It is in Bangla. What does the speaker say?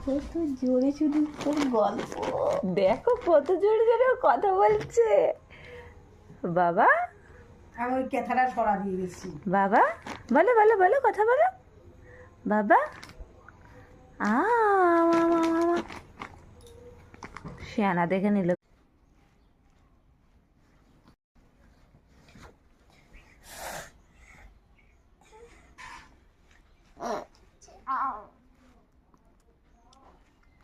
কত জোরে শুধু তোর গল্প দেখো, কত জোরে জোরে ও কথা বলছে। বাবা, আমি ওই ক্যাথাটা সরা দিয়ে গেছি। বাবা বলো বলো বলো, কথা বলো। বাবা শিয়ানা দেখে নিল।